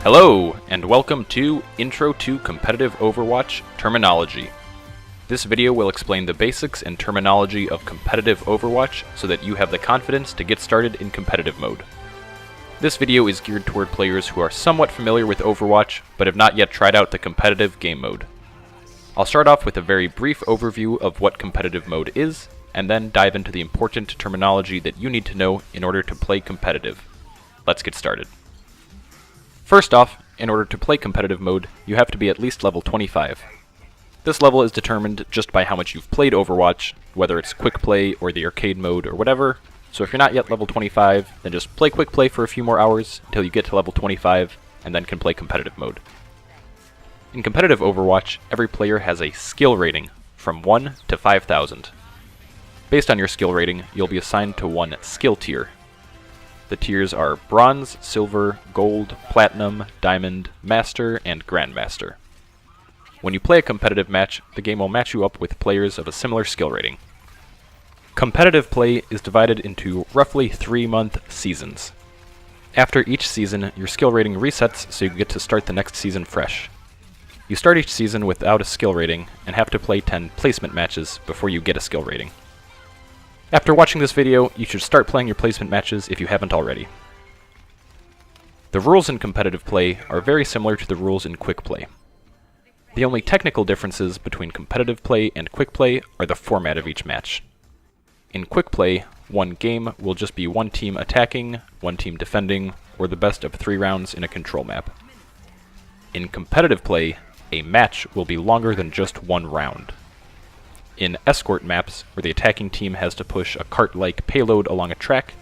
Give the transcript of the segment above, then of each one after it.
Hello, and welcome to Intro to Competitive Overwatch Terminology. This video will explain the basics and terminology of competitive Overwatch so that you have the confidence to get started in competitive mode. This video is geared toward players who are somewhat familiar with Overwatch, but have not yet tried out the competitive game mode. I'll start off with a very brief overview of what competitive mode is, and then dive into the important terminology that you need to know in order to play competitive. Let's get started. First off, in order to play competitive mode, you have to be at least level 25. This level is determined just by how much you've played Overwatch, whether it's quick play or the arcade mode or whatever, so if you're not yet level 25, then just play quick play for a few more hours until you get to level 25, and then can play competitive mode. In competitive Overwatch, every player has a skill rating from 1 to 5,000. Based on your skill rating, you'll be assigned to one skill tier. The tiers are Bronze, Silver, Gold, Platinum, Diamond, Master, and Grandmaster. When you play a competitive match, the game will match you up with players of a similar skill rating. Competitive play is divided into roughly 3-month seasons. After each season, your skill rating resets so you get to start the next season fresh. You start each season without a skill rating and have to play 10 placement matches before you get a skill rating. After watching this video, you should start playing your placement matches if you haven't already. The rules in competitive play are very similar to the rules in quick play. The only technical differences between competitive play and quick play are the format of each match. In quick play, one game will just be one team attacking, one team defending, or the best of 3 rounds in a control map. In competitive play, a match will be longer than just one round. In escort maps, where the attacking team has to push a cart-like payload along a track,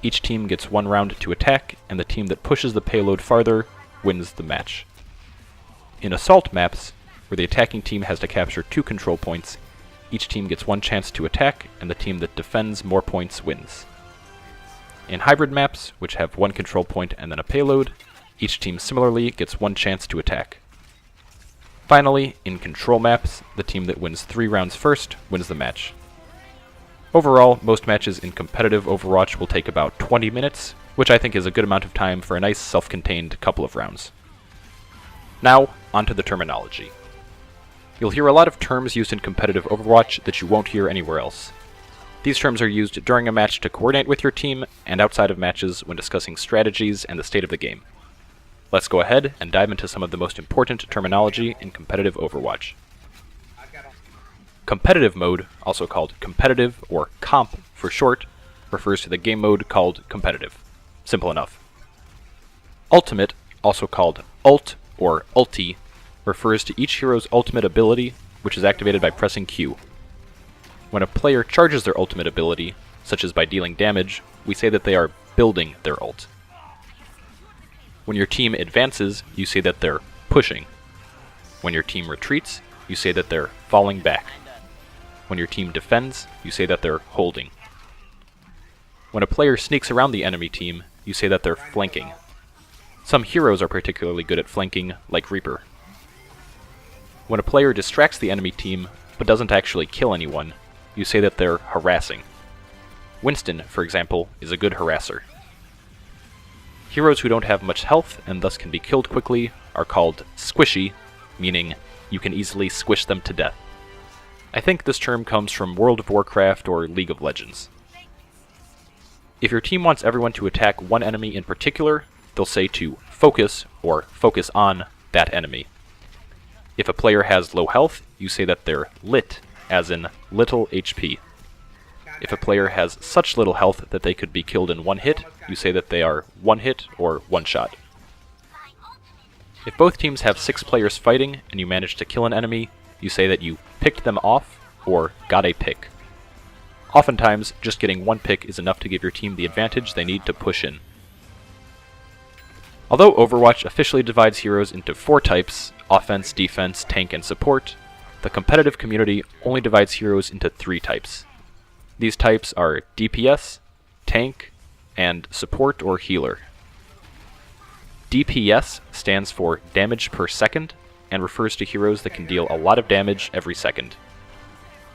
each team gets 1 round to attack, and the team that pushes the payload farther wins the match. In assault maps, where the attacking team has to capture 2 control points, each team gets 1 chance to attack, and the team that defends more points wins. In hybrid maps, which have 1 control point and then a payload, each team similarly gets 1 chance to attack. Finally, in control maps, the team that wins 3 rounds first wins the match. Overall, most matches in competitive Overwatch will take about 20 minutes, which I think is a good amount of time for a nice self-contained couple of rounds. Now, onto the terminology. You'll hear a lot of terms used in competitive Overwatch that you won't hear anywhere else. These terms are used during a match to coordinate with your team, and outside of matches when discussing strategies and the state of the game. Let's go ahead and dive into some of the most important terminology in competitive Overwatch. Competitive mode, also called competitive or comp for short, refers to the game mode called competitive. Simple enough. Ultimate, also called ult or ulti, refers to each hero's ultimate ability, which is activated by pressing Q. When a player charges their ultimate ability, such as by dealing damage, we say that they are building their ult. When your team advances, you say that they're pushing. When your team retreats, you say that they're falling back. When your team defends, you say that they're holding. When a player sneaks around the enemy team, you say that they're flanking. Some heroes are particularly good at flanking, like Reaper. When a player distracts the enemy team, but doesn't actually kill anyone, you say that they're harassing. Winston, for example, is a good harasser. Heroes who don't have much health and thus can be killed quickly are called squishy, meaning you can easily squish them to death. I think this term comes from World of Warcraft or League of Legends. If your team wants everyone to attack one enemy in particular, they'll say to focus or focus on that enemy. If a player has low health, you say that they're lit, as in little HP. If a player has such little health that they could be killed in 1 hit, you say that they are 1 hit or 1 shot. If both teams have 6 players fighting and you manage to kill an enemy, you say that you picked them off or got a pick. Oftentimes, just getting 1 pick is enough to give your team the advantage they need to push in. Although Overwatch officially divides heroes into 4 types, offense, defense, tank, and support, the competitive community only divides heroes into 3 types. These types are DPS, tank, and support or healer. DPS stands for damage per second and refers to heroes that can deal a lot of damage every second.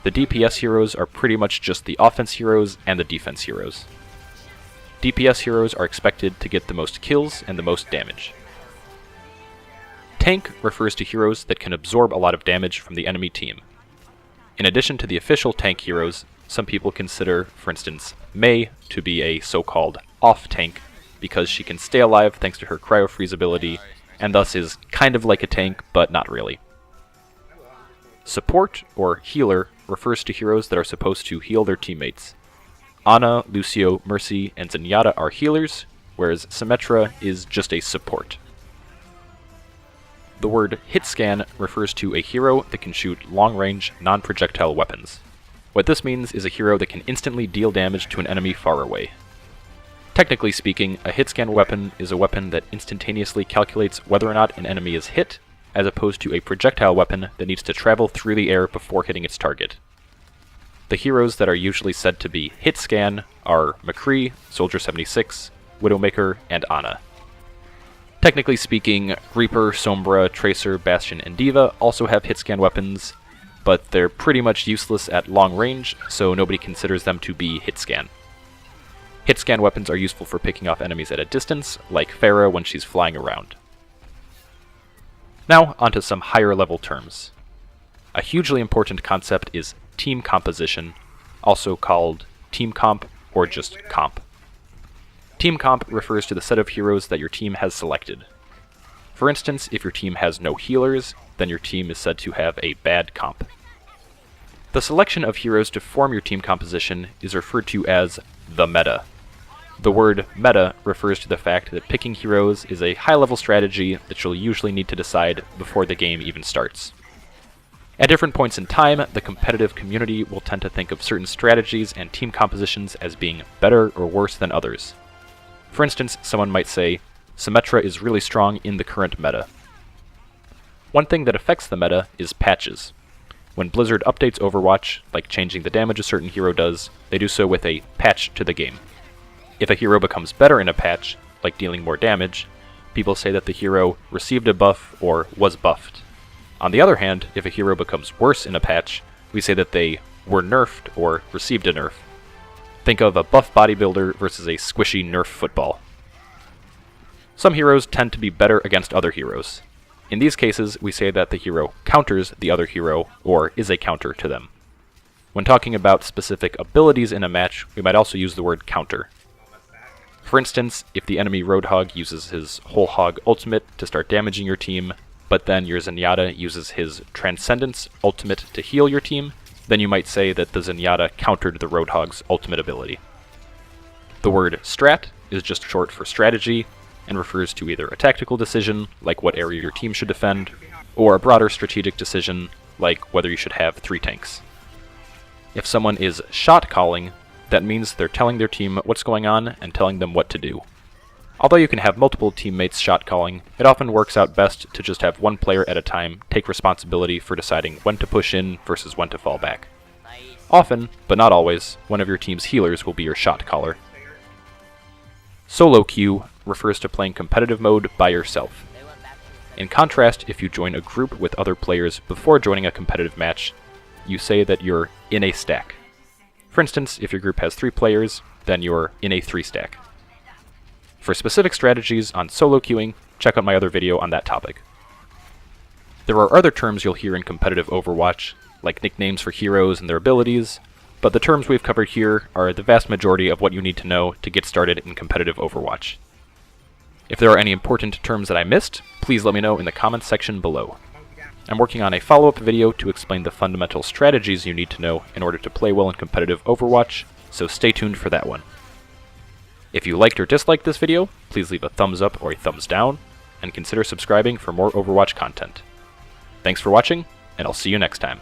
The DPS heroes are pretty much just the offense heroes and the defense heroes. DPS heroes are expected to get the most kills and the most damage. Tank refers to heroes that can absorb a lot of damage from the enemy team. In addition to the official tank heroes, some people consider, for instance, Mei to be a so-called off-tank because she can stay alive thanks to her cryo-freeze ability, and thus is kind of like a tank, but not really. Support, or healer, refers to heroes that are supposed to heal their teammates. Ana, Lucio, Mercy, and Zenyatta are healers, whereas Symmetra is just a support. The word hitscan refers to a hero that can shoot long-range, non-projectile weapons. What this means is a hero that can instantly deal damage to an enemy far away. Technically speaking, a hitscan weapon is a weapon that instantaneously calculates whether or not an enemy is hit, as opposed to a projectile weapon that needs to travel through the air before hitting its target. The heroes that are usually said to be hitscan are McCree, Soldier 76, Widowmaker, and Ana. Technically speaking, Reaper, Sombra, Tracer, Bastion, and Diva also have hitscan weapons, but they're pretty much useless at long range, so nobody considers them to be hitscan. Hitscan weapons are useful for picking off enemies at a distance, like Pharah when she's flying around. Now, onto some higher level terms. A hugely important concept is team composition, also called team comp or just comp. Team comp refers to the set of heroes that your team has selected. For instance, if your team has no healers, then your team is said to have a bad comp. The selection of heroes to form your team composition is referred to as the meta. The word meta refers to the fact that picking heroes is a high-level strategy that you'll usually need to decide before the game even starts. At different points in time, the competitive community will tend to think of certain strategies and team compositions as being better or worse than others. For instance, someone might say, Symmetra is really strong in the current meta. One thing that affects the meta is patches. When Blizzard updates Overwatch, like changing the damage a certain hero does, they do so with a patch to the game. If a hero becomes better in a patch, like dealing more damage, people say that the hero received a buff or was buffed. On the other hand, if a hero becomes worse in a patch, we say that they were nerfed or received a nerf. Think of a buff bodybuilder versus a squishy nerf football. Some heroes tend to be better against other heroes. In these cases, we say that the hero counters the other hero or is a counter to them. When talking about specific abilities in a match, we might also use the word counter. For instance, if the enemy Roadhog uses his Whole Hog ultimate to start damaging your team, but then your Zenyatta uses his Transcendence ultimate to heal your team, then you might say that the Zenyatta countered the Roadhog's ultimate ability. The word strat is just short for strategy, and refers to either a tactical decision, like what area your team should defend, or a broader strategic decision, like whether you should have 3 tanks. If someone is shot calling, that means they're telling their team what's going on and telling them what to do. Although you can have multiple teammates shot calling, it often works out best to just have one player at a time take responsibility for deciding when to push in versus when to fall back. Often, but not always, one of your team's healers will be your shot caller. Solo queue refers to playing competitive mode by yourself. In contrast, if you join a group with other players before joining a competitive match, you say that you're in a stack. For instance, if your group has 3 players, then you're in a 3 stack. For specific strategies on solo queuing, check out my other video on that topic. There are other terms you'll hear in competitive Overwatch, like nicknames for heroes and their abilities, but the terms we've covered here are the vast majority of what you need to know to get started in competitive Overwatch. If there are any important terms that I missed, please let me know in the comments section below. I'm working on a follow-up video to explain the fundamental strategies you need to know in order to play well in competitive Overwatch, so stay tuned for that one. If you liked or disliked this video, please leave a thumbs up or a thumbs down, and consider subscribing for more Overwatch content. Thanks for watching, and I'll see you next time.